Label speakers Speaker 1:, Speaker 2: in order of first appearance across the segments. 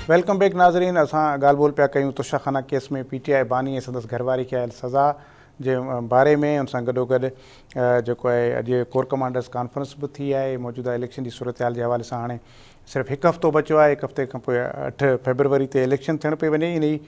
Speaker 1: Welcome back नाज़रीन। असां ॻाल्हि ॿोल पिया कयूं तोशाखाना केस में PTI बानी ऐं संदसि घरवारी खे आयल सज़ा जे बारे में। उन सां गॾोगॾु जेको आहे अॼु कोर कमांडर्स कॉन्फ्रेंस बि थी आहे। मौजूदा इलेक्शन जी सूरत हाल जे हवाले सां हाणे सिर्फ़ु हिकु हफ़्तो बचियो आहे। हिकु हफ़्ते खां पोइ 8 फेबरवरी ते इलेक्शन थियण पई वञे। इन ई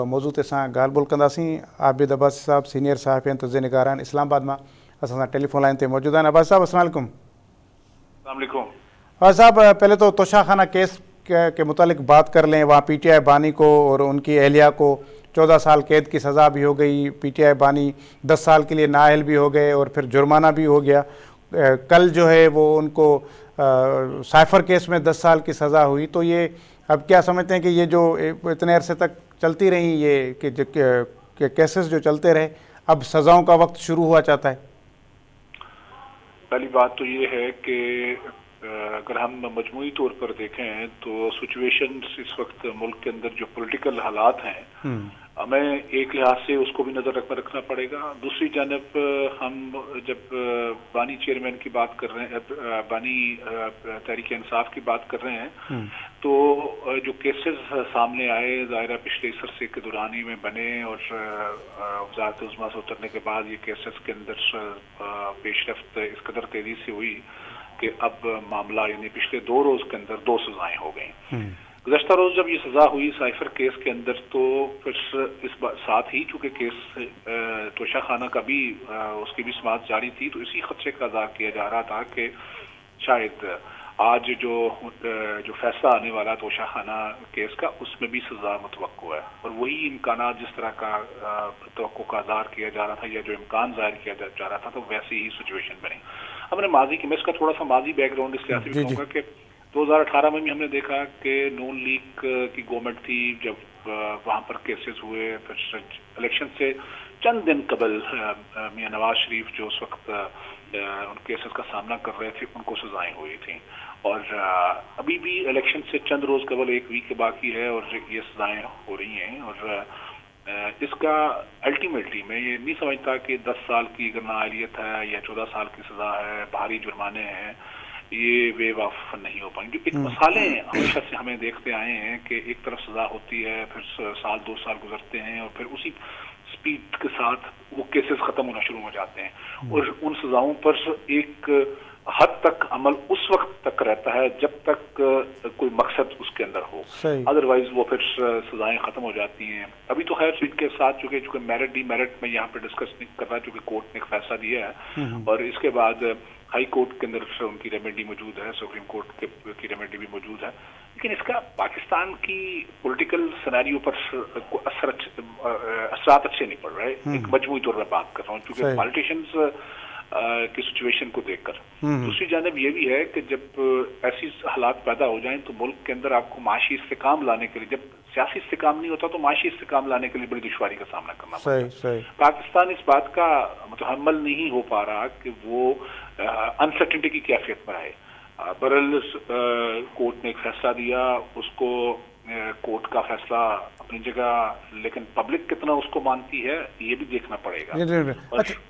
Speaker 1: मौज़ू ते असां ॻाल्हि ॿोल कंदासीं। आबिद अब्बासी साहब सीनियर सहाफ़ी तज़ निगारान इस्लामाबाद मां असां सां टेलीफोन लाइन ते मौजूद आहिनि। अब्बासी साहब अस्सलाम वालेकुम। हाँ साहब, पहले तो तोशाखाना केस के मुतालिक बात कर लें। वहाँ PTI बानी को और उनकी एहलिया को 14 साल कैद की सज़ा भी हो गई। PTI बानी 10 साल के लिए नाअहल भी हो गए और फिर जुर्माना भी हो गया। कल जो है वो उनको साइफर केस में 10 साल की सज़ा हुई। तो ये अब क्या समझते हैं कि ये जो इतने अरसे तक चलती रही ये कि केसेस जो चलते रहे, अब सज़ाओं का वक्त शुरू हुआ चाहता है?
Speaker 2: पहली बात तो ये है कि अगर हम मजमूई तौर पर देखें तो सिचुएशन इस वक्त मुल्क के अंदर जो पॉलिटिकल हालात हैं, हमें एक लिहाज से उसको भी नजर रखना पड़ेगा। दूसरी जानब हम जब बानी चेयरमैन की बात कर रहे हैं, बानी तहरीक इंसाफ की बात कर रहे हैं, तो जो केसेस सामने आए ज़ाहिर पिछले इस अरसे के दौरान ही में बने और वज़ारत उज़्मा से उतरने के बाद ये केसेस के अंदर पेशरफ्त इस कदर तेजी से हुई कि अब मामला यानी पिछले 2 रोज के अंदर 2 सजाएं हो गई। गुज़श्ता रोज जब ये सजा हुई साइफर केस के अंदर, तो फिर इस साथ ही चूंकि केस तोशाखाना का भी उसकी भी समाअत जारी थी, तो इसी खदशे का इज़हार किया जा रहा था कि शायद आज जो फैसला आने वाला तोशाखाना केस का, उसमें भी सजा मुतवक्को है और वही इम्कान जिस तरह का तवक्को का इज़हार किया जा रहा था या जो इम्कान जाहिर किया जा रहा था, तो वैसी ही सिचुएशन बनी। हमने माजी की, मैं इसका थोड़ा सा माजी बैकग्राउंड इस लिहाज से भी कहूँगा कि 2018 में भी हमने देखा कि नून लीग की गवर्नमेंट थी, जब वहाँ पर केसेस हुए, फिर इलेक्शन से चंद दिन कबल मियां नवाज शरीफ जो उस वक्त उन केसेस का सामना कर रहे थे, उनको सजाएं हुई थी और अभी भी इलेक्शन से चंद रोज कबल 1 वीक बाकी है और ये सजाएं हो रही हैं। और इसका अल्टीमेटली मैं ये नहीं समझता कि 10 साल की अगर नाअहलियत है या 14 साल की सजा है, भारी जुर्माने हैं, ये बेवफ नहीं हो पाएंगे। एक मसाले हमेशा से हमें देखते आए हैं कि एक तरफ सजा होती है, फिर साल 2 साल गुजरते हैं और फिर उसी स्पीड के साथ वो केसेस खत्म होना शुरू हो जाते हैं और उन सजाओं पर एक हद तक अमल उस वक्त तक रहता है जब तक कोई मकसद उसके अंदर हो, अदरवाइज वो फिर सजाएं खत्म हो जाती हैं। अभी तो खैर इनके साथ चूंकि मेरिट डीमेरिट में यहाँ पे डिस्कस नहीं कर रहा, चूंकि कोर्ट ने एक फैसला दिया है और इसके बाद हाई कोर्ट के अंदर उनकी रेमेडी मौजूद है, सुप्रीम कोर्ट की रेमेडी भी मौजूद है, लेकिन इसका पाकिस्तान की पॉलिटिकल सिनेरियो पर असरात अच्छे नहीं पड़ रहे। एक मजमूई तौर पर बात कर रहा हूँ चूंकि पॉलिटिशियंस की सिचुएशन को देखकर। दूसरी जानब ये भी है कि जब ऐसी हालात पैदा हो जाएं तो मुल्क के अंदर आपको माशी इस्तेकाम लाने के लिए, जब सियासी इस्तेकाम नहीं होता तो माशी इस्तेकाम लाने के लिए बड़ी दुश्वारी का सामना करना पड़ता है। पाकिस्तान इस बात का मुतहम्मल नहीं हो पा रहा कि वो अनसर्टेनिटी की कैफियत में आए। बहरहाल कोर्ट ने एक फैसला दिया, उसको कोर्ट का फैसला अपनी जगह, लेकिन पब्लिक कितना उसको मानती है ये भी देखना पड़ेगा।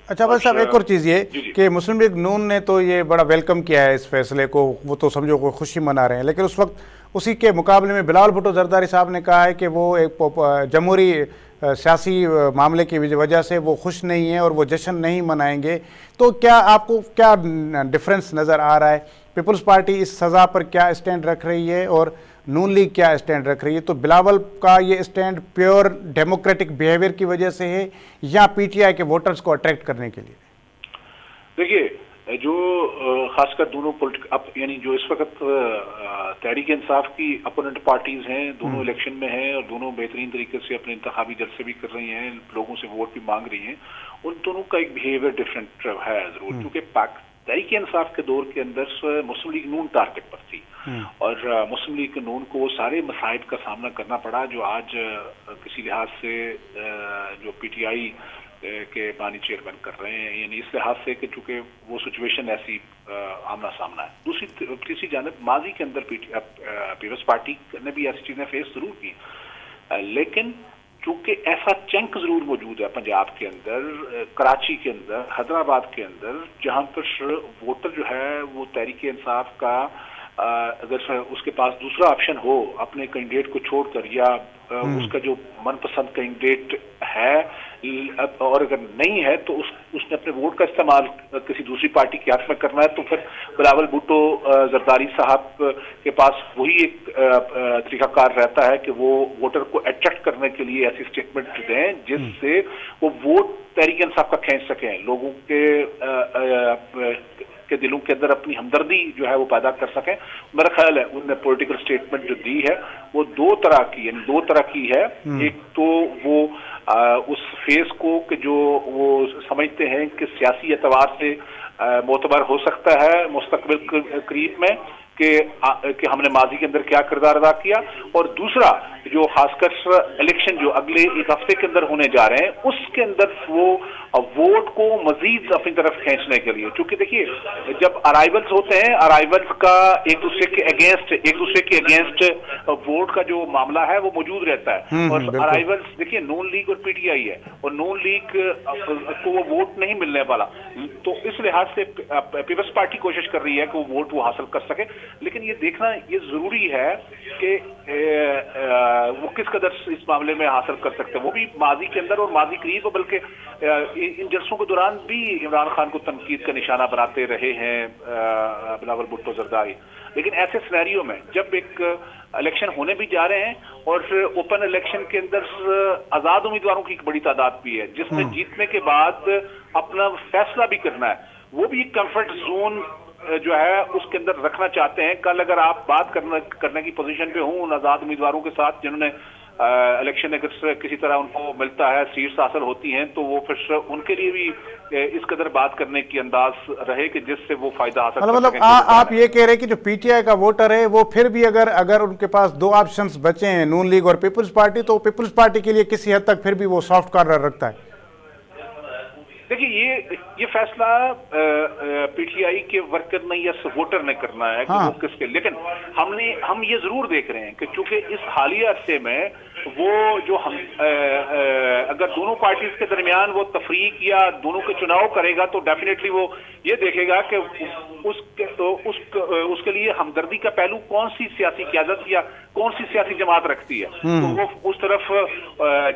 Speaker 1: अच्छा बस साहब, एक और चीज़ ये कि मुस्लिम लीग नून ने तो ये बड़ा वेलकम किया है इस फैसले को, वो तो समझो को खुशी मना रहे हैं, लेकिन उस वक्त उसी के मुकाबले में बिलावल भुट्टो जरदारी साहब ने कहा है कि वो एक जमहूरी सियासी मामले की वजह से वो खुश नहीं है और वो जश्न नहीं मनाएंगे। तो क्या आपको क्या डिफरेंस नज़र आ रहा है? पीपल्स पार्टी इस सज़ा पर क्या स्टैंड रख रही है और नून लीग क्या स्टैंड रख रही है? तो बिलावल का ये स्टैंड प्योर डेमोक्रेटिक बिहेवियर की वजह से है या PTI के वोटर्स को अट्रैक्ट करने के लिए?
Speaker 2: देखिए, जो खासकर दोनों यानी जो इस वक्त तहरीक इंसाफ की अपोनेंट पार्टीज हैं, दोनों इलेक्शन में हैं और दोनों बेहतरीन तरीके से अपने इंतखाबी जलसे भी कर रही हैं, लोगों से वोट भी मांग रही हैं, उन दोनों का एक बिहेवियर डिफरेंट है जरूर। क्योंकि तहरीक इंसाफ के दौर के अंदर मुस्लिम लीग नून टारगेट पर थी और मुस्लिम लीग नून को सारे मसाइब का सामना करना पड़ा जो आज किसी लिहाज से जो PTI के बानी चेयरमैन कर रहे हैं, यानी इस लिहाज से कि चूंकि वो सिचुएशन ऐसी आमना सामना है। तीसरी जानब माजी के अंदर पीपल्स पार्टी ने भी ऐसी चीजें फेस जरूर की, लेकिन चूंकि ऐसा चंक जरूर मौजूद है पंजाब के अंदर, कराची के अंदर, हैदराबाद के अंदर, जहां पर वोटर जो है वो तहरीक इंसाफ का اگر اس کے پاس دوسرا آپشن ہو اپنے کینڈیڈیٹ کو چھوڑ کر یا اس کا جو من پسند کینڈیڈیٹ ہے اور اگر نہیں ہے تو اس نے اپنے ووٹ کا استعمال کسی دوسری پارٹی کے حق میں کرنا ہے تو پھر بلاول بھٹو زرداری صاحب کے پاس وہی ایک طریقہ کار رہتا ہے کہ وہ ووٹر کو اٹریکٹ کرنے کے لیے ایسی اسٹیٹمنٹ دیں جس سے وہ ووٹ تحریک انصاف کا کھینچ سکیں، لوگوں کے دلوں کے اندر اپنی ہمدردی جو ہے وہ پیدا کر سکیں۔ میرا خیال ہے انہوں نے پولیٹیکل اسٹیٹمنٹ جو دی ہے وہ دو طرح کی ہے۔ ایک تو وہ اس فیس کو کہ جو وہ سمجھتے ہیں کہ سیاسی اعتبار سے معتبر ہو سکتا ہے مستقبل قریب میں کہ ہم نے ماضی کے اندر کیا کردار ادا کیا، اور دوسرا جو خاص کر الیکشن جو اگلے ایک ہفتے کے اندر ہونے جا رہے ہیں اس کے اندر وہ ووٹ کو مزید اپنی طرف کھینچنے کے لیے، چونکہ دیکھیے جب ارائیولز ہوتے ہیں، ارائیولز کا ایک دوسرے کے اگینسٹ ووٹ کا جو معاملہ ہے وہ موجود رہتا ہے، اور ارائیولز دیکھیے نون لیگ اور پی ٹی آئی ہے، اور نون لیگ کو وہ ووٹ نہیں ملنے والا، تو اس لحاظ سے پیپلز پارٹی کوشش کر رہی ہے کہ وہ ووٹ وہ حاصل کر سکے، لیکن یہ دیکھنا یہ ضروری ہے کہ وہ کس قدر اس معاملے میں حاصل کر سکتے ہیں۔ وہ بھی ماضی کے اندر اور ماضی قریب، بلکہ ان جلسوں کے دوران بھی عمران خان کو تنقید کا نشانہ بناتے رہے ہیں بلاول بھٹو زرداری، لیکن ایسے سینیریو میں جب ایک الیکشن ہونے بھی جا رہے ہیں اور اوپن الیکشن کے اندر آزاد امیدواروں کی ایک بڑی تعداد بھی ہے جس میں جیتنے کے بعد اپنا فیصلہ بھی کرنا ہے، وہ بھی ایک کمفرٹ زون جو ہے اس کے اندر رکھنا چاہتے ہیں۔ کل اگر آپ بات کرنے کی پوزیشن پہ ہوں ان آزاد امیدواروں کے ساتھ جنہوں نے الیکشن اگر کسی طرح ان کو ملتا ہے، سیٹس حاصل ہوتی ہیں، تو وہ پھر ان کے لیے بھی اس قدر بات کرنے کی انداز رہے کہ جس سے وہ فائدہ حاصل کر
Speaker 1: مطلب
Speaker 2: سکیں۔
Speaker 1: آپ یہ کہہ رہے ہیں کہ جو پی ٹی آئی کا ووٹر ہے وہ پھر بھی اگر ان کے پاس دو آپشنز بچے ہیں، نون لیگ اور پیپلز پارٹی، تو پیپلز پارٹی کے لیے کسی حد تک پھر بھی وہ سافٹ کارنر رکھتا ہے۔
Speaker 2: دیکھیے یہ فیصلہ پی ٹی آئی کے ورکر نے یا ووٹر نے کرنا ہے کہ وہ کس کے، لیکن ہم یہ ضرور دیکھ رہے ہیں کہ چونکہ اس حالیہ عرصے میں وہ جو ہم اگر دونوں پارٹیز کے درمیان وہ تفریق یا دونوں کے چناؤ کرے گا تو ڈیفینیٹلی وہ یہ دیکھے گا کہ اس کے لیے ہمدردی کا پہلو کون سی سیاسی قیادت یا کون سی سیاسی جماعت رکھتی ہے، تو وہ اس طرف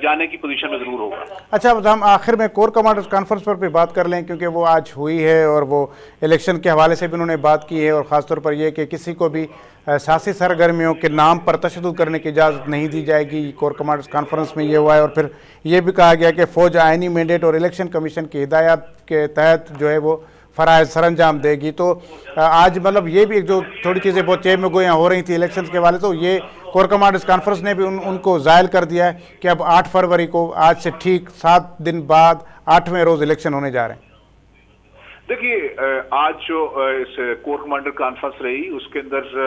Speaker 2: جانے کی پوزیشن میں ضرور ہوگا۔
Speaker 1: اچھا ہم آخر میں کور کمانڈرز کانفرنس پر بھی بات کر لیں، کیونکہ وہ آج ہوئی ہے اور وہ الیکشن کے حوالے سے بھی انہوں نے بات کی ہے، اور خاص طور پر یہ کہ کسی کو بھی سیاسی سرگرمیوں کے نام پر تشدد کرنے کی اجازت نہیں دی جائے گی۔ کور کمانڈرز کانفرنس میں یہ ہوا ہے، اور پھر یہ بھی کہا گیا کہ فوج آئینی مینڈیٹ اور الیکشن کمیشن کی ہدایات کے تحت جو ہے وہ فرائض سر انجام دے گی۔ تو آج مطلب یہ بھی جو تھوڑی چیزیں بہت چیب میں گویاں ہو رہی تھیں الیکشنز کے حوالے، تو یہ کور کمانڈرز کانفرنس نے بھی ان کو زائل کر دیا ہے کہ اب 8 فروری کو آج سے ٹھیک 7 دن بعد 8ویں روز الیکشن ہونے جا رہے ہیں۔
Speaker 2: دیکھیے آج جو اس کور کمانڈر کانفرنس رہی اس کے اندر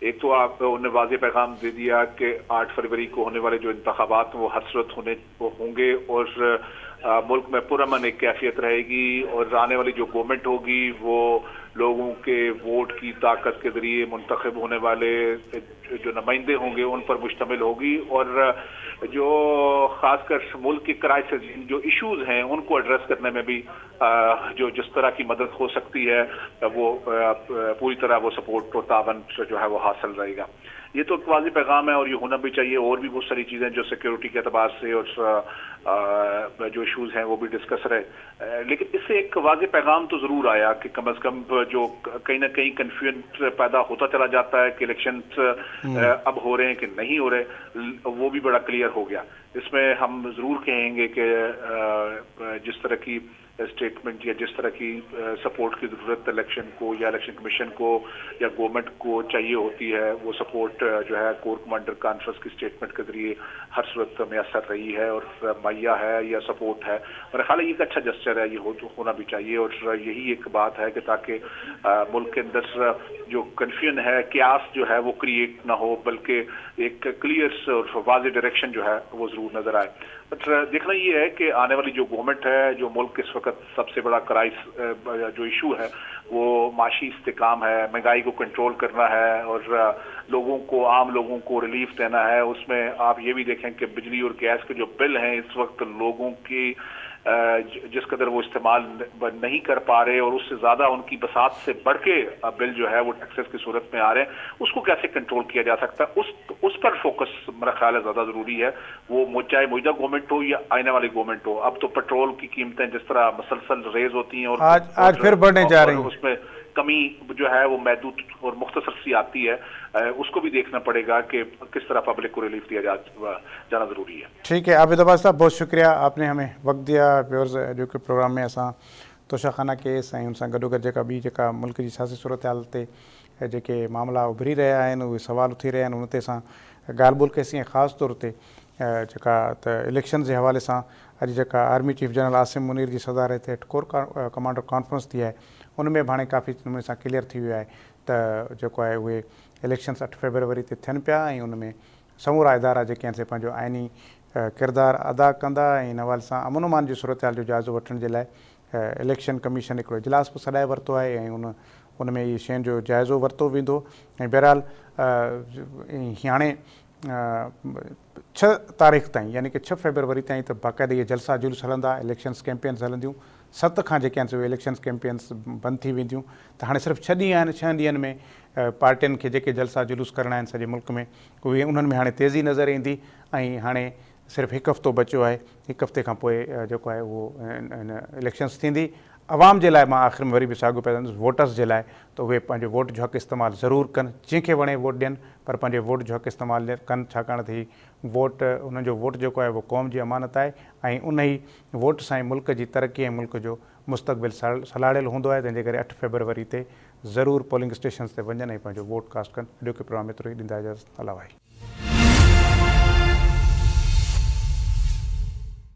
Speaker 2: ایک تو انہوں نے واضح پیغام دے دیا کہ 8 فروری کو ہونے والے جو انتخابات وہ حسرت ہوں گے، اور ملک میں پرامن ایک کیفیت رہے گی، اور آنے والی جو گورنمنٹ ہوگی وہ لوگوں کے ووٹ کی طاقت کے ذریعے منتخب ہونے والے جو نمائندے ہوں گے ان پر مشتمل ہوگی، اور جو خاص کر ملک کی کرائسس جو ایشوز ہیں ان کو ایڈریس کرنے میں بھی جو جس طرح کی مدد ہو سکتی ہے وہ پوری طرح وہ سپورٹ اور تعاون جو ہے وہ حاصل رہے گا۔ یہ تو ایک واضح پیغام ہے اور یہ ہونا بھی چاہیے، اور بھی بہت ساری چیزیں جو سیکیورٹی کے اعتبار سے اور جو ایشوز ہیں وہ بھی ڈسکس رہے، لیکن اس سے ایک واضح پیغام تو ضرور آیا کہ کم از کم جو کہیں نہ کہیں کنفیوژن پیدا ہوتا چلا جاتا ہے کہ الیکشنز اب ہو رہے ہیں کہ نہیں ہو رہے، وہ بھی بڑا کلیئر ہو گیا۔ اس میں ہم ضرور کہیں گے کہ جس طرح کی اسٹیٹمنٹ یا جس طرح کی سپورٹ کی ضرورت الیکشن کو یا الیکشن کمیشن کو یا گورنمنٹ کو چاہیے ہوتی ہے، وہ سپورٹ جو ہے کور کمانڈر کانفرنس کی اسٹیٹمنٹ کے ذریعے ہر صورت میسر رہی ہے اور مہیا ہے یا سپورٹ ہے۔ میرا خیال ہے یہ ایک اچھا جسچر ہے، یہ ہونا بھی چاہیے، اور یہی ایک بات ہے کہ تاکہ ملک کے اندر جو کنفیوژن ہے، کیاس جو ہے وہ کریٹ نہ ہو، بلکہ ایک کلیئر اور واضح ڈائریکشن جو ہے وہ ضرور نظر آئے۔ بٹ دیکھنا یہ ہے کہ آنے والی جو گورنمنٹ ہے، جو ملک اس وقت سب سے بڑا جو ایشو ہے وہ معاشی استحکام ہے، مہنگائی کو کنٹرول کرنا ہے اور لوگوں کو، عام لوگوں کو ریلیف دینا ہے۔ اس میں آپ یہ بھی دیکھیں کہ بجلی اور گیس کے جو بل ہیں اس وقت لوگوں کی जिस कदर वो इस्तेमाल नहीं कर पा रहे और उससे ज़्यादा उनकी बसात से बढ़ के बिल जो है वो टैक्सेस की सूरत में आ रहे हैं, उसको कैसे कंट्रोल किया जा सकता है, उस पर फोकस मेरा ख्याल है ज़्यादा ज़रूरी है। वो चाहे मौजूदा गवर्नमेंट हो या आने वाली गवर्नमेंट हो। अब तो पेट्रोल की कीमतें जिस तरह मसलसल रेज होती हैं और
Speaker 1: आज फिर बढ़ने जा रही हैं,
Speaker 2: उसमें कमी जो है वो महदूद और मुख्तसर सी आती है, उसको भी देखना पड़ेगा कि किस तरह पब्लिक को रिलीफ दिया जाना ज़रूरी है।
Speaker 1: ठीक है आबिद अब्बास साहब, बहुत शुक्रिया, आपने हमें वक्त दिया व्यूअर्स जो कि प्रोग्राम में असां तोशाखाना केस ऐं उन सां गॾोगॾु जेका ॿी जेका मुल्क जी सियासी सूरत हाल ते जेके मामला उभरी रहिया आहिनि, उहे सुवाल उथी रहिया आहिनि, उन ते असां ॻाल्हि ॿोल कईसीं। ख़ासि तौर ते जेका त इलेक्शन जे हवाले सां अॼु जेका army chief general Asim Munir जी सदारत हेठि कोर कमांडर कॉन्फ्रेंस थी आहे, उन में बि हाणे काफ़ी नमूने सां क्लियर थी वियो आहे त जेको आहे उहे इलेक्शन्स 8 फरवरी ते थियनि पिया ऐं उन में समूरा इदारा जेके आहिनि से पंहिंजो आइनी किरदारु अदा कंदा ऐं इन हवाले सां अमन अमान जी सूरत हाल जो जाइज़ो वठण जे लाइ इलेक्शन कमीशन हिकिड़ो इजलास बि सॾाए वरितो आहे ऐं उन में इहे शयुनि जो जाइज़ो वरितो वेंदो। ऐं बहरहाल हाणे 6 तारीख़ ताईं यानी कि 6 फरवरी ताईं त बाक़ाइदा इहे जलसा जुलूस हलंदा, इलेक्शन्स कैंपेन्स हलंदियूं। 7 खां जेके आहिनि उहे इलेक्शन्स कैंपेन्स बंदि थी वेंदियूं। त हाणे सिर्फ़ु 6 ॾींहं आहिनि, 6 ॾींहंनि में पार्टियुनि खे जेके जलसा जुलूस करणा आहिनि सॼे मुल्क में, उहे उन्हनि में हाणे तेज़ी नज़र ईंदी। ऐं हाणे सिर्फ़ु 1 हफ़्तो बचियो आहे, 1 हफ़्ते खां पोइ जेको आहे उहो इलेक्शन्स थींदी। आवाम जे लाइ मां आख़िर में वरी बि साॻियो पिया वोटर्स जे लाइ त उहे पंहिंजो वोट जो हक़ इस्तेमालु ज़रूरु कनि, जंहिंखे वणे वोट ॾियनि, पर पंहिंजे वोट जो हक़ इस्तेमालु कनि, छाकाणि त ही वोट उन्हनि जो वोट जेको आहे उहो क़ौम जी अमानत आहे ऐं उन ई वोट सां ई मुल्क जी तरक़ी ऐं मुल्क जो मुस्तक़बिल सलाड़ियल हूंदो आहे। तंहिंजे करे 8 फरवरी ते ज़रूरु पोलिंग स्टेशन्स ते वञनि ऐं पंहिंजो वोट कास्ट कनि। अॼोके प्रोग्राम एतिरो ई, ॾींदा इजाज़त, अला भाई।